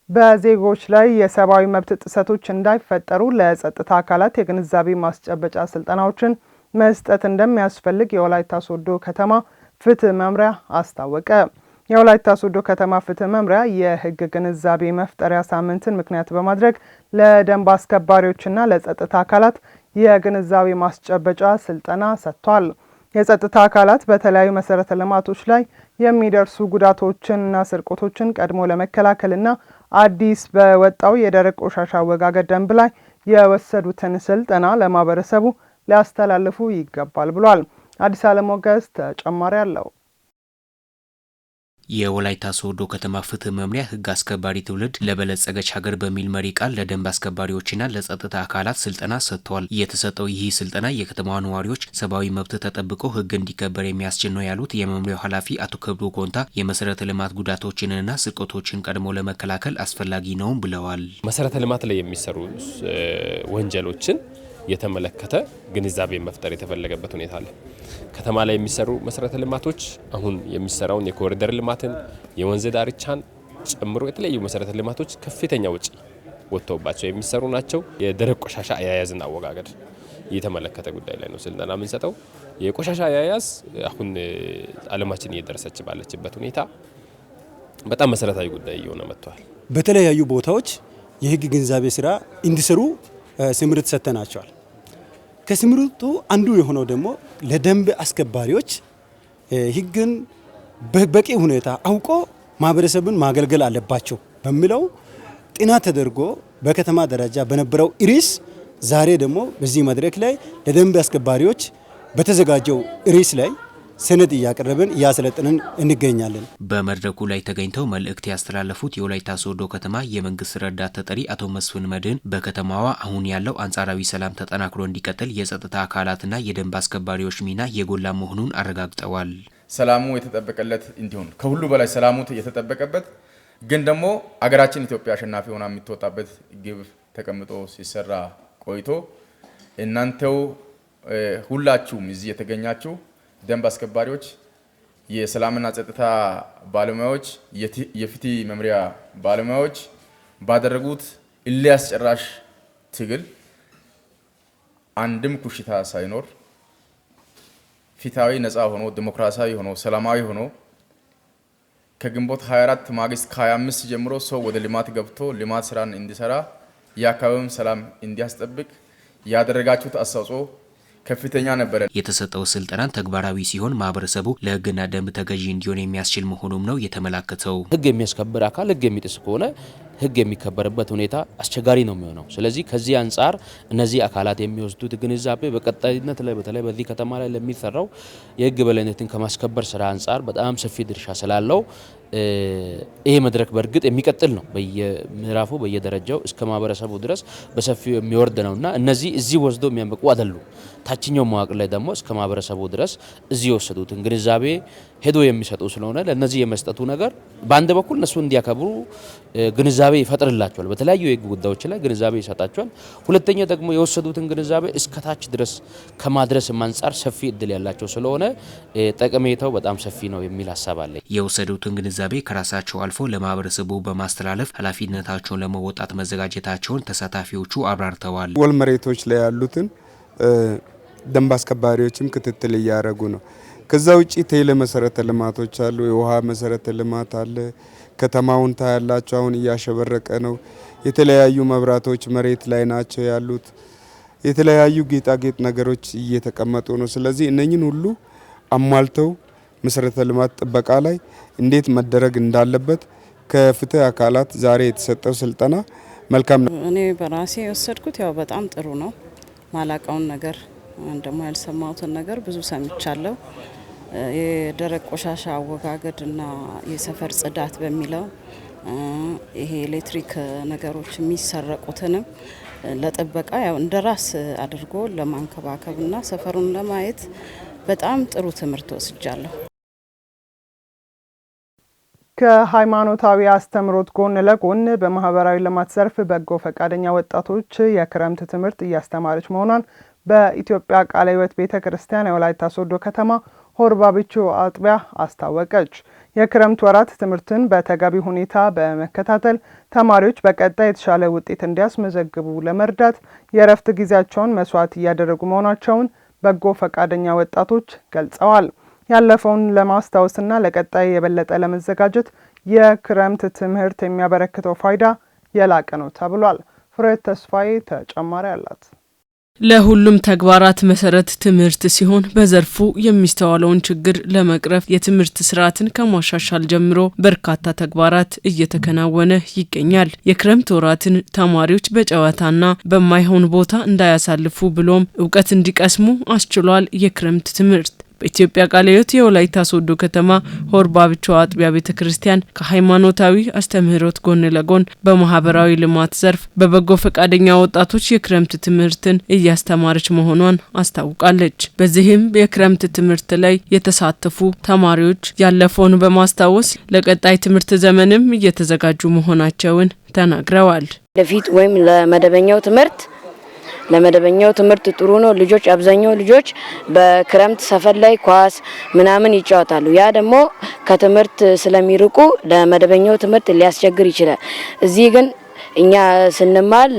በዜጎች ላይ የሰብአዊ መብት ጥሰቶች እንዳይፈጠሩ ለጸጥታ አካላት የግንዛቤ ማስጨበጫ ስልጠናዎችን መስጠት እንደሚያስፈልግ የወላይታ ሶዶ ከተማ ፍትህ መምሪያ አስታወቀ። የወላይታ ሶዶ ከተማ ፍትህ መምሪያ የህግ ግንዛቤ መፍጠሪያ ሳምንትን ምክንያት በማድረግ ለደንብ አስከባሪዎችና ለጸጥታ አካላት የግንዛቤ ማስጨበጫ ስልጠና ሰጥቷል። የጸጥታ አካላት በተለያዩ መሰረተ ልማቶች ላይ የሚደርሱ ጉዳቶችንና ስርቆቶችን ቀድሞ ለመከላከልና አዲስ በወጣው የደረቅ ቆሻሻ አወጋገድ ደንብ ላይ የወሰዱትን ስልጠና ለማህበረሰቡ ሊያስተላልፉ ይገባል ብሏል። አዲስ ዓለም ሞገስ ተጨማሪ አለው። የወላይታ ሶዶ ከተማ ፍትህ መምሪያ ህግ አስከባሪ ትውልድ ለበለጸገች ሀገር በሚል መሪ ቃል ለደንብ አስከባሪዎችና ለጸጥታ አካላት ስልጠና ሰጥተዋል። የተሰጠው ይህ ስልጠና የከተማዋ ነዋሪዎች ሰብአዊ መብት ተጠብቆ ህግ እንዲከበር የሚያስችል ነው ያሉት የመምሪያው ኃላፊ አቶ ከብዶ ኮንታ የመሰረተ ልማት ጉዳቶችንና ስርቆቶችን ቀድሞ ለመከላከል አስፈላጊ ነው ብለዋል። መሰረተ ልማት ላይ የሚሰሩ ወንጀሎችን የተመለከተ ግንዛቤ መፍጠር የተፈለገበት ሁኔታ አለ። ከተማ ላይ የሚሰሩ መሰረተ ልማቶች አሁን የሚሰራውን የኮሪደር ልማትን የወንዝ ዳርቻን ጨምሮ የተለያዩ መሰረተ ልማቶች ከፍተኛ ወጪ ወጥተውባቸው የሚሰሩ ናቸው። የደረቅ ቆሻሻ አያያዝና አወጋገድ የተመለከተ ጉዳይ ላይ ነው ስልጠና የምንሰጠው። የቆሻሻ አያያዝ አሁን ዓለማችን እየደረሰች ባለችበት ሁኔታ በጣም መሰረታዊ ጉዳይ እየሆነ መጥቷል። በተለያዩ ቦታዎች የህግ ግንዛቤ ስራ እንዲሰሩ ስምሪት ሰጥተናቸዋል። ከስምሪቱ አንዱ የሆነው ደግሞ ለደንብ አስከባሪዎች ህግን በበቂ ሁኔታ አውቆ ማህበረሰብን ማገልገል አለባቸው በሚለው ጥናት ተደርጎ በከተማ ደረጃ በነበረው ርዕስ ዛሬ ደግሞ በዚህ መድረክ ላይ ለደንብ አስከባሪዎች በተዘጋጀው ርዕስ ላይ ሰነድ እያቀረብን እያሰለጠንን እንገኛለን። በመድረኩ ላይ ተገኝተው መልእክት ያስተላለፉት የወላይታ ሶዶ ከተማ የመንግስት ረዳት ተጠሪ አቶ መስፍን መድህን በከተማዋ አሁን ያለው አንጻራዊ ሰላም ተጠናክሮ እንዲቀጥል የጸጥታ አካላትና የደንብ አስከባሪዎች ሚና የጎላ መሆኑን አረጋግጠዋል። ሰላሙ የተጠበቀለት እንዲሆን ከሁሉ በላይ ሰላሙ የተጠበቀበት ግን ደግሞ አገራችን ኢትዮጵያ አሸናፊ ሆና የምትወጣበት ግብ ተቀምጦ ሲሰራ ቆይቶ እናንተው ሁላችሁም እዚህ የተገኛችሁ ደንብ አስከባሪዎች፣ የሰላምና ጸጥታ ባለሙያዎች፣ የፍትህ መምሪያ ባለሙያዎች ባደረጉት እልህ አስጨራሽ ትግል አንድም ኩሽታ ሳይኖር ፍትሃዊ ነፃ ሆኖ ዲሞክራሲያዊ ሆኖ ሰላማዊ ሆኖ ከግንቦት 24 ማግስት ከ25 ጀምሮ ሰው ወደ ልማት ገብቶ ልማት ስራን እንዲሰራ የአካባቢውን ሰላም እንዲያስጠብቅ ያደረጋችሁት አስተዋጽኦ ከፍተኛ ነበር። የተሰጠው ስልጠናን ተግባራዊ ሲሆን ማህበረሰቡ ለህግና ደንብ ተገዢ እንዲሆን የሚያስችል መሆኑም ነው የተመላከተው። ህግ የሚያስከብር አካል ህግ የሚጥስ ከሆነ ህግ የሚከበርበት ሁኔታ አስቸጋሪ ነው የሚሆነው። ስለዚህ ከዚህ አንጻር እነዚህ አካላት የሚወስዱት ግንዛቤ በቀጣይነት ላይ በተለይ በዚህ ከተማ ላይ ለሚሰራው የህግ በላይነትን ከማስከበር ስራ አንጻር በጣም ሰፊ ድርሻ ስላለው ይሄ መድረክ በእርግጥ የሚቀጥል ነው። በየምዕራፉ በየደረጃው እስከ ማህበረሰቡ ድረስ በሰፊው የሚወርድ ነውና እነዚህ እዚህ ወስዶ የሚያመቁ አይደሉም። ታችኛው መዋቅር ላይ ደግሞ እስከ ማህበረሰቡ ድረስ እዚህ የወሰዱትን ግንዛቤ ሄዶ የሚሰጡ ስለሆነ ለነዚህ የመስጠቱ ነገር በአንድ በኩል እነሱ እንዲያከብሩ ግንዛቤ ይፈጥርላቸዋል። በተለያዩ የህግ ጉዳዮች ላይ ግንዛቤ ይሰጣቸዋል። ሁለተኛ ደግሞ የወሰዱትን ግንዛቤ እስከታች ድረስ ከማድረስ አንጻር ሰፊ እድል ያላቸው ስለሆነ ጠቀሜታው በጣም ሰፊ ነው የሚል ሀሳብ አለ። የወሰዱትን ግንዛቤ ከራሳቸው አልፎ ለማህበረሰቡ በማስተላለፍ ኃላፊነታቸውን ለመወጣት መዘጋጀታቸውን ተሳታፊዎቹ አብራርተዋል። ወል መሬቶች ላይ ያሉትን ደንብ አስከባሪዎችም ክትትል እያደረጉ ነው። ከዛ ውጪ ቴሌ መሰረተ ልማቶች አሉ፣ የውሃ መሰረተ ልማት አለ። ከተማውን ታያላችሁ፣ አሁን እያሸበረቀ ነው። የተለያዩ መብራቶች መሬት ላይ ናቸው ያሉት። የተለያዩ ጌጣጌጥ ነገሮች እየተቀመጡ ነው። ስለዚህ እነኝን ሁሉ አሟልተው መሰረተ ልማት ጥበቃ ላይ እንዴት መደረግ እንዳለበት ከፍትህ አካላት ዛሬ የተሰጠው ስልጠና መልካም ነው። እኔ በራሴ የወሰድኩት ያው በጣም ጥሩ ነው። ማላቀውን ነገር እንደማ ያልሰማሁትን ነገር ብዙ ሰምቻለሁ። የደረቅ ቆሻሻ አወጋገድና የሰፈር ጽዳት በሚለው ይሄ ኤሌክትሪክ ነገሮች የሚሰረቁትንም ለጥበቃ ያው እንደራስ አድርጎ ለማንከባከብና ሰፈሩን ለማየት በጣም ጥሩ ትምህርት ወስጃለሁ። ከሃይማኖታዊ አስተምሮት ጎን ለጎን በማህበራዊ ልማት ዘርፍ በጎ ፈቃደኛ ወጣቶች የክረምት ትምህርት እያስተማረች መሆኗን በኢትዮጵያ ቃለ ሕይወት ቤተክርስቲያን የወላይታ ሶዶ ከተማ ሆርባብቾ አጥቢያ አስታወቀች። የክረምት ወራት ትምህርትን በተገቢ ሁኔታ በመከታተል ተማሪዎች በቀጣይ የተሻለ ውጤት እንዲያስመዘግቡ ለመርዳት የእረፍት ጊዜያቸውን መስዋዕት እያደረጉ መሆናቸውን በጎ ፈቃደኛ ወጣቶች ገልጸዋል። ያለፈውን ለማስታወስና ለቀጣይ የበለጠ ለመዘጋጀት የክረምት ትምህርት የሚያበረክተው ፋይዳ የላቀ ነው ተብሏል። ፍሬት ተስፋዬ ተጨማሪ አላት። ለሁሉም ተግባራት መሰረት ትምህርት ሲሆን በዘርፉ የሚስተዋለውን ችግር ለመቅረፍ የትምህርት ስርዓትን ከማሻሻል ጀምሮ በርካታ ተግባራት እየተከናወነ ይገኛል። የክረምት ወራትን ተማሪዎች በጨዋታና በማይሆን ቦታ እንዳያሳልፉ ብሎም እውቀት እንዲቀስሙ አስችሏል። የክረምት ትምህርት በኢትዮጵያ ቃለ ሕይወት የወላይታ ሶዶ ከተማ ሆርባብቾ አጥቢያ ቤተ ክርስቲያን ከሃይማኖታዊ አስተምህሮት ጎን ለጎን በማህበራዊ ልማት ዘርፍ በበጎ ፈቃደኛ ወጣቶች የክረምት ትምህርትን እያስተማረች መሆኗን አስታውቃለች። በዚህም የክረምት ትምህርት ላይ የተሳተፉ ተማሪዎች ያለፈውን በማስታወስ ለቀጣይ ትምህርት ዘመንም እየተዘጋጁ መሆናቸውን ተናግረዋል። ለፊት ወይም ለመደበኛው ትምህርት ጥሩ ነው። ልጆች አብዛኛው ልጆች በክረምት ሰፈር ላይ ኳስ ምናምን ይጫወታሉ። ያ ደግሞ ከትምህርት ስለሚርቁ ለመደበኛው ትምህርት ሊያስቸግር ይችላል። እዚህ ግን እኛ ስንማር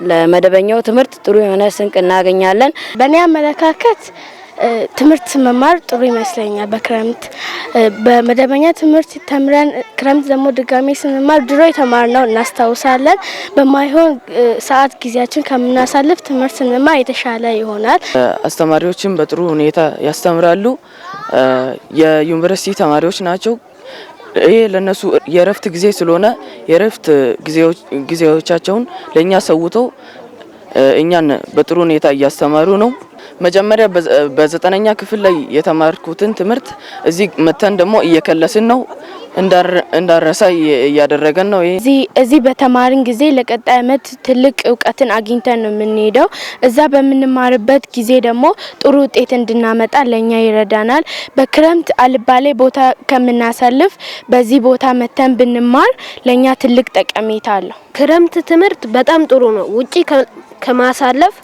ለመደበኛው ትምህርት ጥሩ የሆነ ስንቅ እናገኛለን። በእኔ አመለካከት ትምህርት መማር ጥሩ ይመስለኛል። በክረምት በመደበኛ ትምህርት ተምረን ክረምት ደግሞ ድጋሜ ስንማር ድሮ የተማርነው እናስታውሳለን። በማይሆን ሰዓት ጊዜያችን ከምናሳልፍ ትምህርት ስንማር የተሻለ ይሆናል። አስተማሪዎችም በጥሩ ሁኔታ ያስተምራሉ። የዩኒቨርሲቲ ተማሪዎች ናቸው። ይሄ ለነሱ የእረፍት ጊዜ ስለሆነ የእረፍት ጊዜዎቻቸውን ለኛ ሰውተው እኛን በጥሩ ሁኔታ እያስተማሩ ነው። መጀመሪያ በ9ኛ ክፍል ላይ የተማርኩትን ትምህርት እዚህ መተን ደግሞ እየከለስን ነው እንዳረሳ እያደረገን ነው። እዚህ በተማርን ጊዜ ለቀጣይ ዓመት ትልቅ እውቀትን አግኝተን ነው የምንሄደው። እዛ በምንማርበት ጊዜ ደግሞ ጥሩ ውጤት እንድናመጣ ለኛ ይረዳናል። በክረምት አልባሌ ቦታ ከምናሳልፍ በዚህ ቦታ መተን ብንማር ለኛ ትልቅ ጠቀሜታ አለው። ክረምት ትምህርት በጣም ጥሩ ነው። ውጪ ከማሳለፍ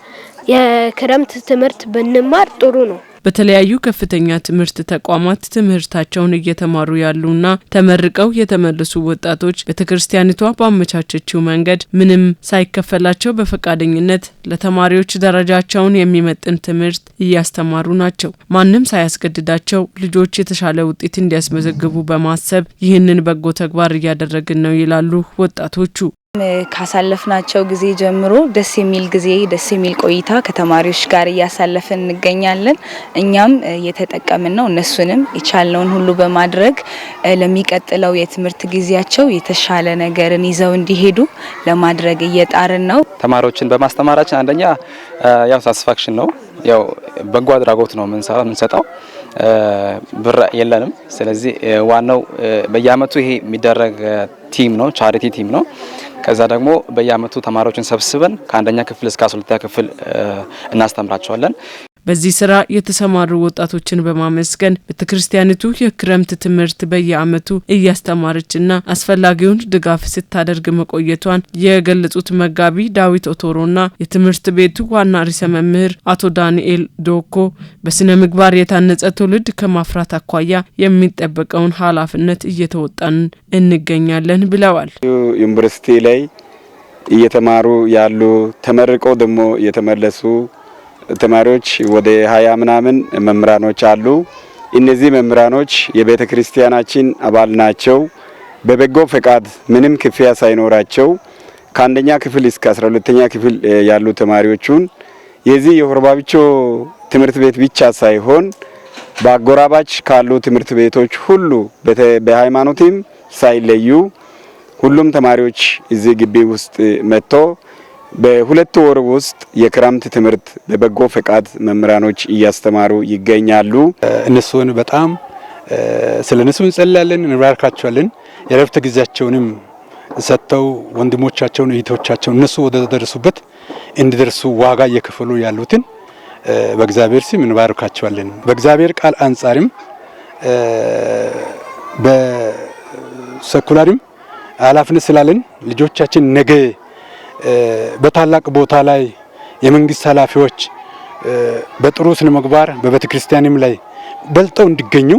የክረምት ትምህርት ብንማር ጥሩ ነው። በተለያዩ ከፍተኛ ትምህርት ተቋማት ትምህርታቸውን እየተማሩ ያሉና ተመርቀው የተመለሱ ወጣቶች ቤተክርስቲያኒቷ ባመቻቸችው መንገድ ምንም ሳይከፈላቸው በፈቃደኝነት ለተማሪዎች ደረጃቸውን የሚመጥን ትምህርት እያስተማሩ ናቸው። ማንም ሳያስገድዳቸው ልጆች የተሻለ ውጤት እንዲያስመዘግቡ በማሰብ ይህንን በጎ ተግባር እያደረግን ነው ይላሉ ወጣቶቹ። ካሳለፍናቸው ጊዜ ጀምሮ ደስ የሚል ቆይታ ከተማሪዎች ጋር እያሳለፍን እንገኛለን። እኛም እየተጠቀምን ነው። እነሱንም የቻልነውን ሁሉ በማድረግ ለሚቀጥለው የትምህርት ጊዜያቸው የተሻለ ነገርን ይዘው እንዲሄዱ ለማድረግ እየጣርን ነው። ተማሪዎችን በማስተማራችን አንደኛ ያው ሳቲስፋክሽን ነው። ያው በጎ አድራጎት ነው የምንሰጠው። ብር የለንም። ስለዚህ ዋናው በየአመቱ ይሄ የሚደረግ ቲም ነው፣ ቻሪቲ ቲም ነው። ከዛ ደግሞ በየአመቱ ተማሪዎችን ሰብስበን ከአንደኛ ክፍል እስከ 12ኛ ክፍል እናስተምራቸዋለን። በዚህ ስራ የተሰማሩ ወጣቶችን በማመስገን ቤተክርስቲያኒቱ የክረምት ትምህርት በየአመቱ እያስተማረችና አስፈላጊውን ድጋፍ ስታደርግ መቆየቷን የገለጹት መጋቢ ዳዊት ኦቶሮና የትምህርት ቤቱ ዋና ርዕሰ መምህር አቶ ዳንኤል ዶኮ በስነ ምግባር የታነጸ ትውልድ ከማፍራት አኳያ የሚጠበቀውን ኃላፊነት እየተወጣን እንገኛለን ብለዋል። ዩኒቨርሲቲ ላይ እየተማሩ ያሉ ተመርቀው ደግሞ የተመለሱ ተማሪዎች ወደ 20 ምናምን መምህራኖች አሉ። እነዚህ መምህራኖች የቤተ ክርስቲያናችን አባል ናቸው። በበጎ ፈቃድ ምንም ክፍያ ሳይኖራቸው ከአንደኛ ክፍል እስከ 12ኛ ክፍል ያሉ ተማሪዎቹን የዚህ የሆርባብቾ ትምህርት ቤት ብቻ ሳይሆን በአጎራባች ካሉ ትምህርት ቤቶች ሁሉ በሃይማኖትም ሳይለዩ ሁሉም ተማሪዎች እዚህ ግቢ ውስጥ መጥቶ በሁለት ወር ውስጥ የክረምት ትምህርት በበጎ ፈቃድ መምህራኖች እያስተማሩ ይገኛሉ። እነሱን በጣም ስለነሱ እንጸልያለን፣ እንባርካቸዋለን። የረፍት ጊዜያቸውንም ሰጥተው ወንድሞቻቸውን እህቶቻቸውን እነሱ ወደ ደረሱበት እንዲደርሱ ዋጋ እየከፈሉ ያሉትን በእግዚአብሔር ስም እንባርካቸዋለን። በእግዚአብሔር ቃል አንጻርም በሰኩላርም ኃላፊነት ስላለን ልጆቻችን ነገ በታላቅ ቦታ ላይ የመንግስት ኃላፊዎች በጥሩ ስነ ምግባር በቤተክርስቲያንም ላይ በልጠው እንዲገኙ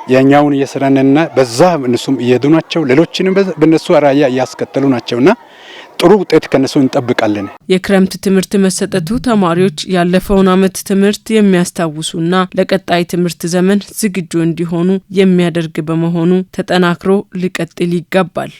የኛውን እየሰራንና በዛ እነሱም እየሄዱ ናቸው። ሌሎችንም በነሱ አራያ እያስከተሉ ናቸውና ጥሩ ውጤት ከነሱ እንጠብቃለን። የክረምት ትምህርት መሰጠቱ ተማሪዎች ያለፈውን ዓመት ትምህርት የሚያስታውሱና ለቀጣይ ትምህርት ዘመን ዝግጁ እንዲሆኑ የሚያደርግ በመሆኑ ተጠናክሮ ሊቀጥል ይገባል።